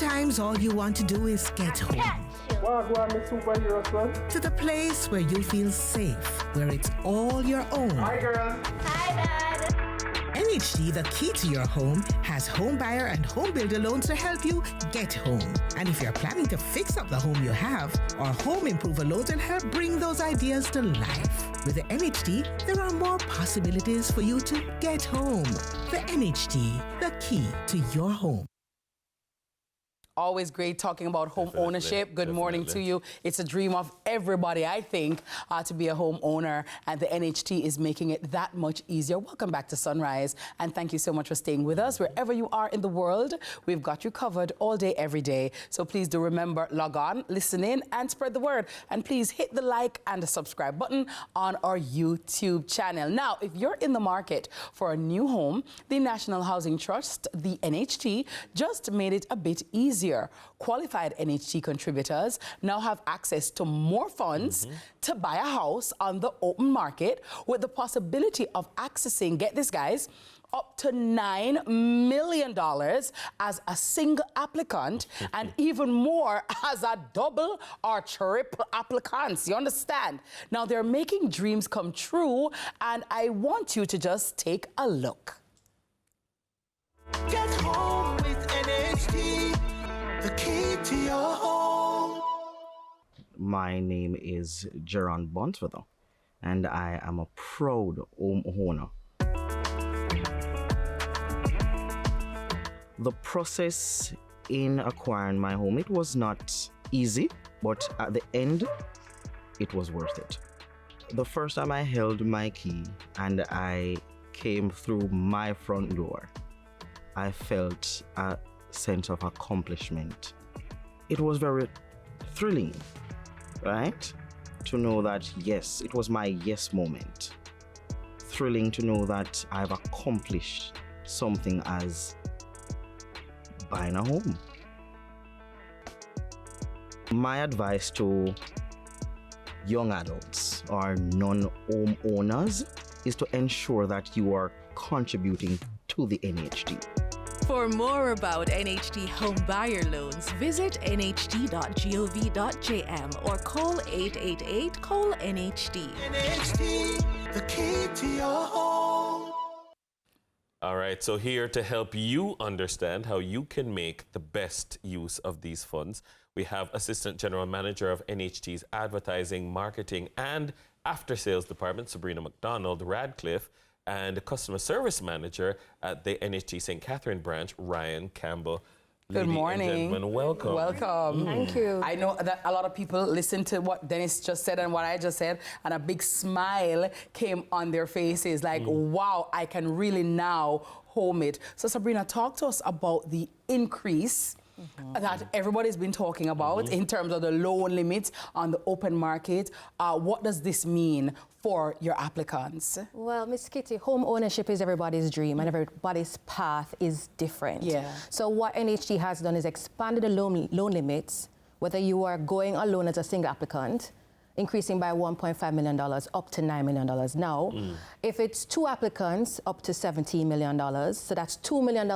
Sometimes all you want to do is get home. To the place where you feel safe, where it's all your own. Hi, girl. Hi, Dad. NHT, the key to your home, has Homebuyer and Homebuilder loans to help you get home. And if you're planning to fix up the home you have, our Home Improver loans will help bring those ideas to life. With the NHT, there are more possibilities for you to get home. The NHT, the key to your home. Always great talking about home ownership. Good morning to you. It's a dream of everybody, I think, to be a home owner, and the NHT is making it that much easier. Welcome back to Sunrise, and thank you so much for staying with us. Wherever you are in the world, we've got you covered all day, every day. So please do remember, log on, listen in, and spread the word. And please hit the like and the subscribe button on our YouTube channel. Now, if you're in the market for a new home, the National Housing Trust, the NHT, just made it a bit easier. Qualified NHT contributors now have access to more funds to buy a house on the open market, with the possibility of accessing, get this guys, up to $9 million as a single applicant and even more as a double or triple applicant. You understand? Now they're making dreams come true, and I want you to just take a look. Get home with NHT, the key to your home. My name is Geron Bontford, and I am a proud home owner. The process in acquiring my home, it was not easy, but at the end, it was worth it. The first time I held my key and I came through my front door, I felt a sense of accomplishment. It was very thrilling, right? To know that, yes, it was my yes moment. Thrilling to know that I've accomplished something as buying a home. My advice to young adults or non-home owners is to ensure that you are contributing to the NHT. For more about NHT home buyer loans, visit nht.gov.jm or call 888-CALL-NHT. NHT, the key to your home. All right, so here to help you understand how you can make the best use of these funds, we have Assistant General Manager of NHT's Advertising, Marketing and After Sales Department, Sabrina McDonald Radcliffe, and Customer Service Manager at the NHT St. Catherine branch, Ryan Campbell. Good morning. And gentlemen, welcome. Welcome. Thank you. I know that a lot of people listened to what Dennis just said and what I just said, and a big smile came on their faces, like, wow, I can really now home it. So Sabrina, talk to us about the increase that everybody's been talking about in terms of the loan limits on the open market. What does this mean for your applicants? Well, Miss Kitty, home ownership is everybody's dream, and everybody's path is different. Yeah. So what NHT has done is expanded the loan limits, whether you are going alone as a single applicant, increasing by $1.5 million up to $9 million. Now, if it's two applicants, up to $17 million. So that's $2 million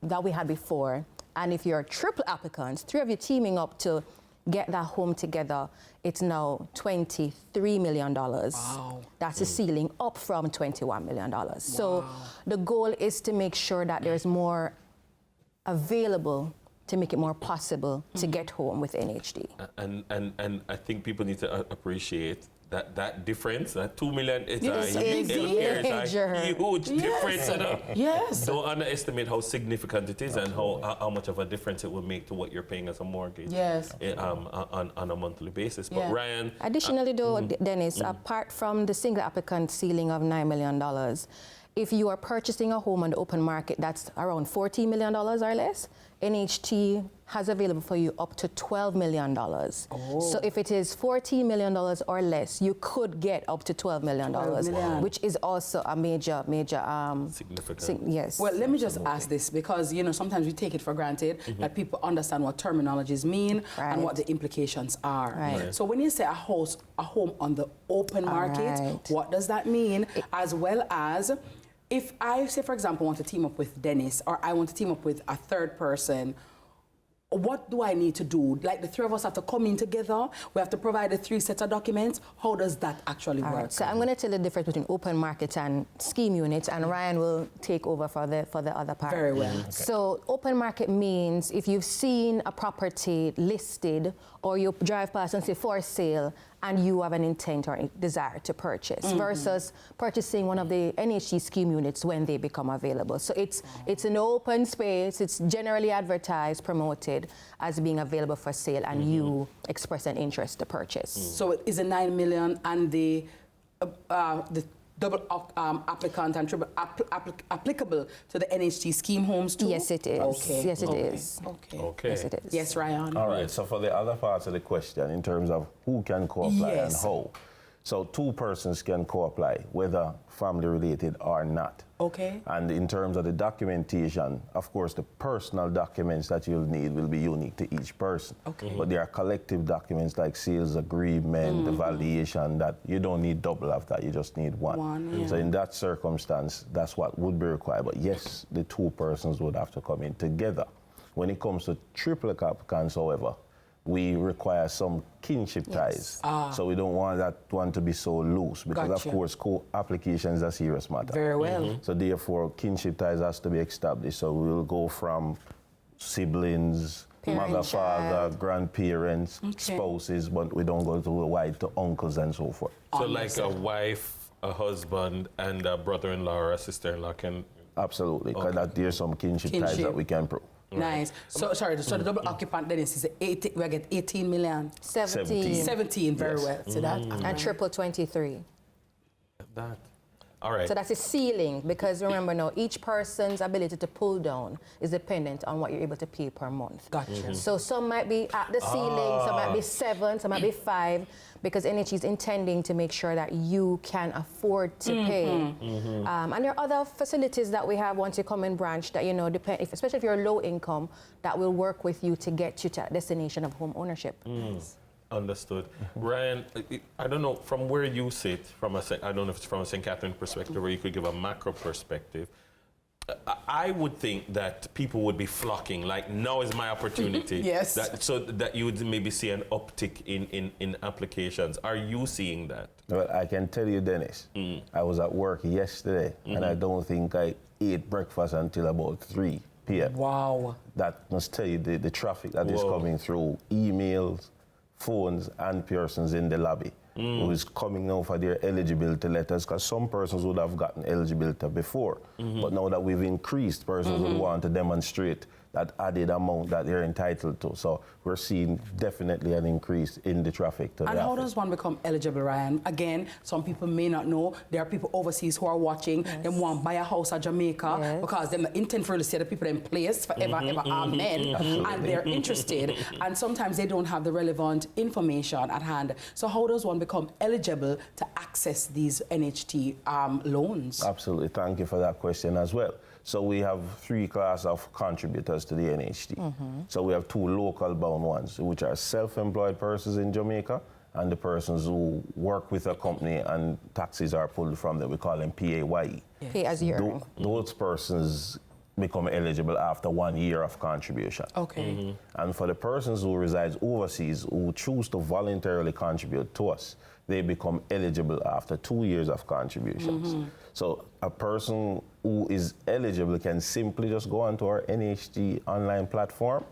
that we had before. And if you're triple applicants, three of you teaming up to get that home together, it's now $23 million. Wow. That's the ceiling, up from $21 million. Wow. So the goal is to make sure that there's more available to make it more possible to get home with NHT. And I think people need to appreciate that difference, that $2 million, it's Yes, a huge difference. Yes. Don't underestimate how significant it is and how much of a difference it will make to what you're paying as a mortgage. Yes. On a monthly basis. Yeah. But Ryan... Additionally though, Dennis, apart from the single applicant ceiling of $9 million, if you are purchasing a home on the open market that's around $14 million or less, NHT has available for you up to $12 million. Oh. So if it is $14 million or less, you could get up to $12 million, which is also a major significant. Yes. Well, let me just ask this, because sometimes we take it for granted that people understand what terminologies mean and what the implications are. Right. So when you say a home on the open market, what does that mean? As well as, if I, say, for example, want to team up with Dennis, or I want to team up with a third person, what do I need to do? Like the three of us have to come in together. We have to provide the 3 sets of documents. How does that actually work? Right. So I'm going to tell the difference between open market and scheme units, and Ryan will take over for the other part. Very well. Okay. So open market means if you've seen a property listed or you drive past and say for sale and you have an intent or desire to purchase versus purchasing one of the NHT scheme units when they become available. So it's an open space, it's generally advertised, promoted as being available for sale, and you express an interest to purchase. So is it 9 million and the double applicant and triple applicable to the NHT scheme homes too? Yes, it is. Okay. Yes, it is. Okay. Yes, it is. Yes, Ryan. All right, so for the other parts of the question, in terms of who can co-apply and Yes. how, so 2 persons can co-apply, whether family related or not. Okay. And in terms of the documentation, of course, the personal documents that you'll need will be unique to each person. Okay. But there are collective documents like sales agreement, the valuation, that you don't need double of that, you just need one. So in that circumstance, that's what would be required. But yes, the 2 persons would have to come in together. When it comes to triplet applicants, however, we require some kinship ties. So we don't want that one to be so loose because, Gotcha. of course, co-application is a serious matter. Very well. So therefore, kinship ties has to be established. So we will go from siblings, Parent, mother, father, child. grandparents, spouses, but we don't go to wide to uncles and so forth. So like a wife, a husband, and a brother-in-law or a sister-in-law can... Absolutely, because there's some kinship ties that we can prove. Nice. So sorry, so the double occupant then is 18, we get 18 million. 17. 17, very Yes. well. See that? And triple 23. That. All right. So that's a ceiling, because remember now, each person's ability to pull down is dependent on what you're able to pay per month. Gotcha. So some might be at the ceiling, some might be 7, some might be 5, because NHT is intending to make sure that you can afford to pay. And there are other facilities that we have once you come in branch that, you know, depend, especially if you're low income, that will work with you to get you to a destination of home ownership. Understood. Ryan, I don't know, from where you sit, I don't know if it's from a St. Catherine perspective or you could give a macro perspective, I would think that people would be flocking, like now is my opportunity. Yes. So that you would maybe see an uptick in applications. Are you seeing that? Well, I can tell you, Dennis, I was at work yesterday and I don't think I ate breakfast until about 3 p.m. Wow. That must tell you the traffic that is coming through emails, phones, and persons in the lobby who is coming now for their eligibility letters, because some persons would have gotten eligibility before, but now that we've increased, persons would want to demonstrate that added amount that they're entitled to. So we're seeing definitely an increase in the traffic to And the how office. does one become eligible, Ryan? Again, some people may not know. There are people overseas who are watching. They want to buy a house at Jamaica because they intend for real estate, the people in place forever, ever, amen. And they're interested. And sometimes they don't have the relevant information at hand. So how does one become eligible to access these NHT loans? Absolutely. Thank you for that question as well. So we have 3 classes of contributors to the NHT. So we have 2 local bound ones, which are self-employed persons in Jamaica and the persons who work with a company and taxes are pulled from them. We call them PAYE. Pay as you earn. Those persons become eligible after 1 year of contribution. Okay. And for the persons who reside overseas who choose to voluntarily contribute to us, they become eligible after 2 years of contributions. So a person who is eligible can simply just go onto our NHT online platform,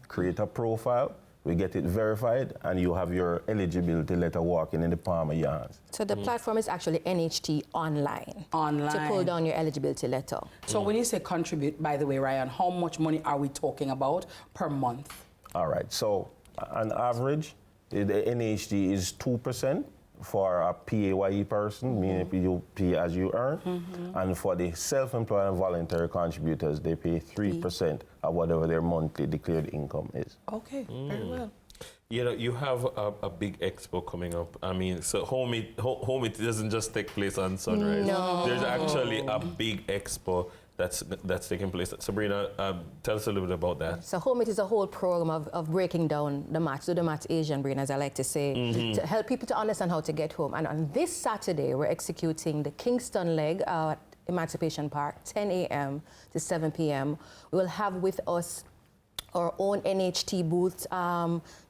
create a profile, we get it verified, and you have your eligibility letter walking in the palm of your hands. So the platform is actually NHT online. Online. To pull down your eligibility letter. So when you say contribute, by the way, Ryan, how much money are we talking about per month? All right, so on average, the NHT is 2% for a PAYE person, meaning you pay as you earn. And for the self-employed and voluntary contributors, they pay 3% of whatever their monthly declared income is. Okay, very well. You know, you have a big expo coming up. I mean, so Home It doesn't just take place on Sunrise. No. There's actually a big expo that's taking place. Sabrina, tell us a little bit about that. So Home It is a whole program of breaking down the maths, so the maths Asian brain, as I like to say, to help people to understand how to get home. And on this Saturday, we're executing the Kingston leg at Emancipation Park, 10 a.m. to 7 p.m. We will have with us our own NHT booth,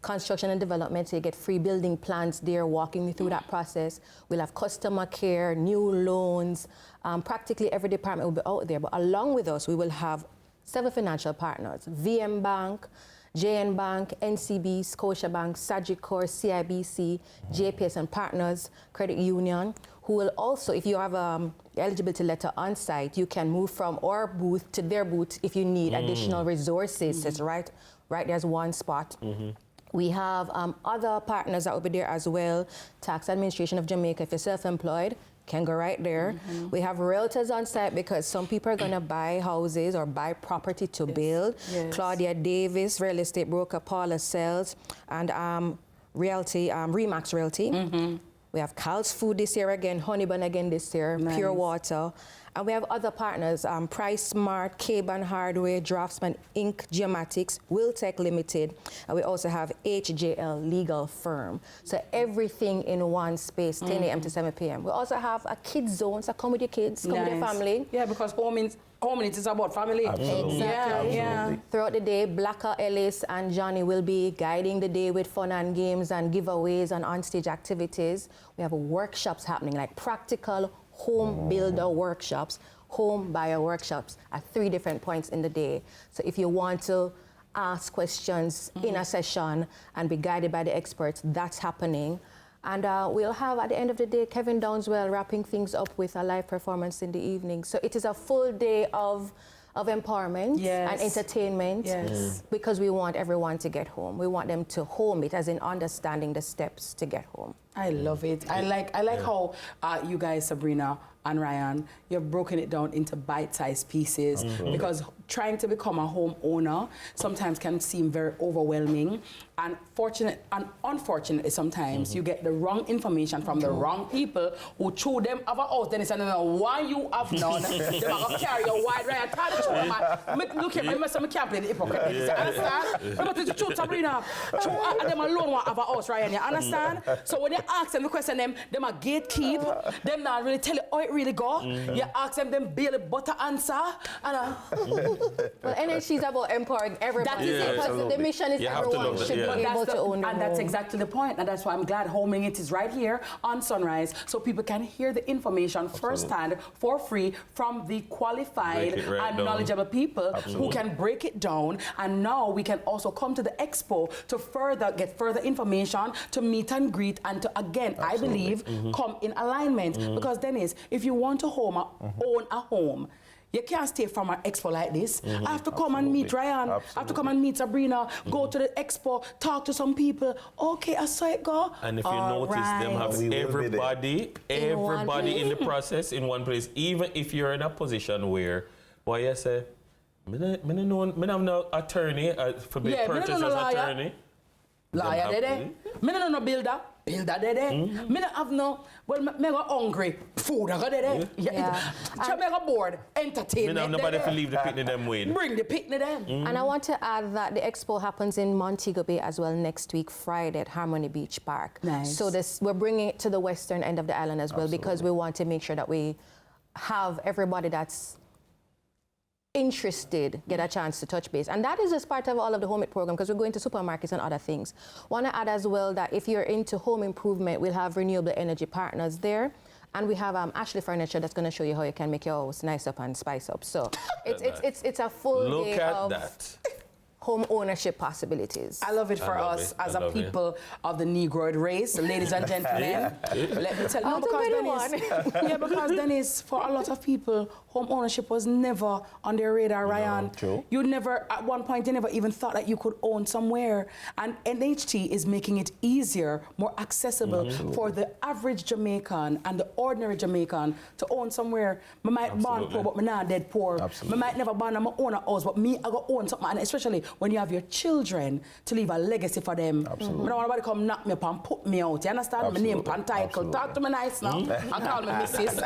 construction and development, so you get free building plans there, walking me through that process. We'll have customer care, new loans, practically every department will be out there. But along with us, we will have 7 financial partners: VM Bank, JN Bank, NCB, Scotiabank, Sagicor, CIBC, JPS and Partners, Credit Union, who will also, if you have the eligibility letter on site, you can move from our booth to their booth if you need additional resources. It's right there's one spot. We have other partners that will be there as well. Tax Administration of Jamaica, if you're self-employed, can go right there. We have realtors on site because some people are going to buy houses or buy property to build. Claudia Davis, real estate broker, Paula Sells, and Remax Realty. We have Cal's Food this year again, Honeybun again this year, Pure Water. And we have other partners, Price Smart, Caban Hardware, Draftsman Inc., Geomatics, Wiltech Limited, and we also have HJL Legal Firm. So everything in one space, 10 a.m. to 7 p.m. We also have a kids zone, so come with your kids, come with your family. Yeah, because home is about family. Exactly. Yeah. Throughout the day, Blacka, Ellis, and Johnny will be guiding the day with fun and games and giveaways and onstage activities. We have workshops happening, like practical home builder workshops, home buyer workshops at 3 different points in the day. So if you want to ask questions in a session and be guided by the experts, that's happening. And we'll have, at the end of the day, Kevin Downswell wrapping things up with a live performance in the evening. So it is a full day of empowerment and entertainment because we want everyone to get home. We want them to home it, as in understanding the steps to get home. I love it. I like how you guys, Sabrina and Ryan, you've broken it down into bite-sized pieces because trying to become a homeowner sometimes can seem very overwhelming, and unfortunately sometimes you get the wrong information from the wrong people who chew them of a house. Then it's another why you have none. They are going to carry a wide range. Look here, I can't play the hypocrite. You understand? But to chew Sabrina, chew them alone want have a house, Ryan. You understand? So when you ask them the question, them a gatekeep, them not really tell you how it really go. You ask them barely butter answer. And well, NHT is about empowering everybody. Because the mission is everyone should be able to own their home. That's exactly the point. And that's why I'm glad Homing It is right here on Sunrise, so people can hear the information firsthand for free from the qualified and knowledgeable people who can break it down. And now we can also come to the expo to get further information, to meet and greet, and to, again, I believe, come in alignment. Because Dennis, if you want to own a home, you can't stay from an expo like this. I have to come and meet Ryan. I have to come and meet Sabrina, go to the expo, talk to some people. Okay, I saw it go. And if you notice, them have everybody in the process in one place. Even if you're in a position where, boy, you say, I have no attorney for the purchaser's attorney. Lawyer, there. Me no builder. Builder there. Me no have no. Well, me go hungry. Food I go there. Me go bored. Entertainment. Me no nobody to leave the picnic them way. Bring the picnic them. And I want to add that the expo happens in Montego Bay as well next week, Friday at Harmony Beach Park. Nice. So we're bringing it to the western end of the island as well because we want to make sure that we have everybody that's interested get a chance to touch base. And that is as part of all of the Home It program because we're going to supermarkets and other things. Want to add as well that if you're into home improvement, we'll have renewable energy partners there. And we have Ashley Furniture that's going to show you how you can make your house nice up and spice up. So it's a full day of home ownership possibilities. I love it for us as a people of the Negroid race, ladies and gentlemen. Let me tell you, because Dennis, for a lot of people, home ownership was never on their radar, Ryan. True. You never, at one point, you never even thought that you could own somewhere. And NHT is making it easier, more accessible for the average Jamaican and the ordinary Jamaican to own somewhere. I might born poor, but I'm not dead poor. I might never born and I own a house, but me, I go own something. And especially when you have your children, to leave a legacy for them. I don't want nobody come knock me up and put me out. You understand? My name, Panticle. Talk to me nice now. And call me Mrs.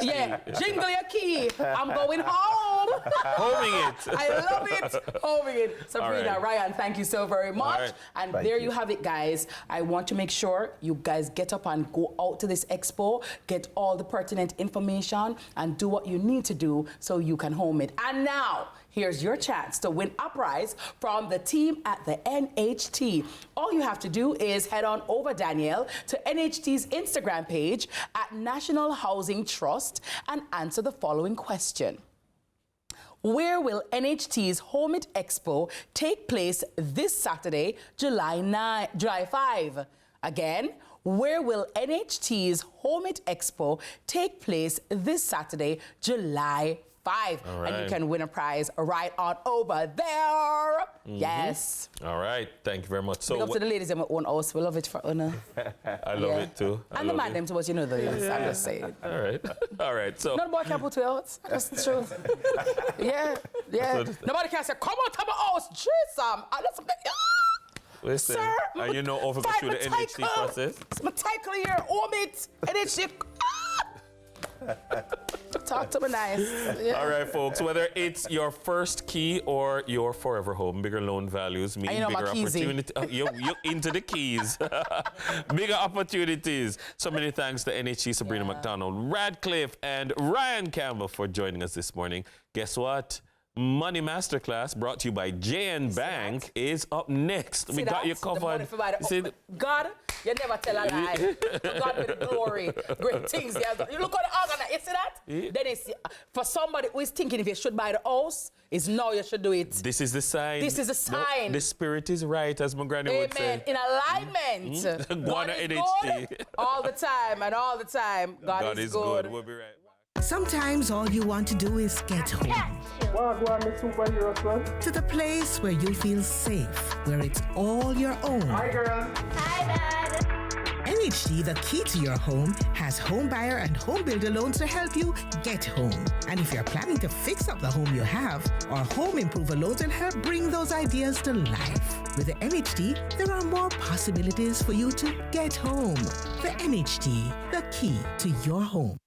Yeah, jingle your key. I'm going home. Homing it. I love it. Homing it. Sabrina, Ryan, thank you so very much. And there you have it, guys. I want to make sure you guys get up and go out to this expo, get all the pertinent information, and do what you need to do so you can home it. And now, Here's your chance to win a prize from the team at the NHT. All you have to do is head on over, Danielle, to NHT's Instagram page at National Housing Trust and answer the following question. Where will NHT's Home It Expo take place this Saturday, July 5? Again, where will NHT's Home It Expo take place this Saturday, July 5? Right. And you can win a prize right on over there. Yes. All right. Thank you very much. So Big up to the ladies in my own house. We love it for honor. I love it too. And the man them too, but you know the I'm just saying. All right. All right. So None boy can put you out. That's the truth. Yeah. Nobody can say, come out of my house, Jason. listen, Sir, and you know over through the NHT process. It's my title here, Omit, NHT. Talk to me nice. Yeah. All right, folks, whether it's your first key or your forever home, bigger loan values mean bigger opportunity. You're into the keys. Bigger opportunities. So many thanks to NHT, Sabrina McDonald, Radcliffe, and Ryan Campbell for joining us this morning. Guess what? Money Masterclass, brought to you by JN Bank, is up next. We got you covered. God, you never tell a lie. God be the glory. Great things. You look at the organ. You see that? Yeah. Then it's for somebody who is thinking if you should buy the house, it's now you should do it. This is the sign. This is a sign. No, the spirit is right, as my granny would say. Amen. In alignment. God is good all the time and all the time. God is good. We'll be right back. Sometimes all you want to do is get home. To the place where you feel safe, where it's all your own. Hi, girl. Hi, Dad. NHT, the key to your home, has Homebuyer and Homebuilder loans to help you get home. And if you're planning to fix up the home you have, our home improver loans will help bring those ideas to life. With the NHT, there are more possibilities for you to get home. The NHT, the key to your home.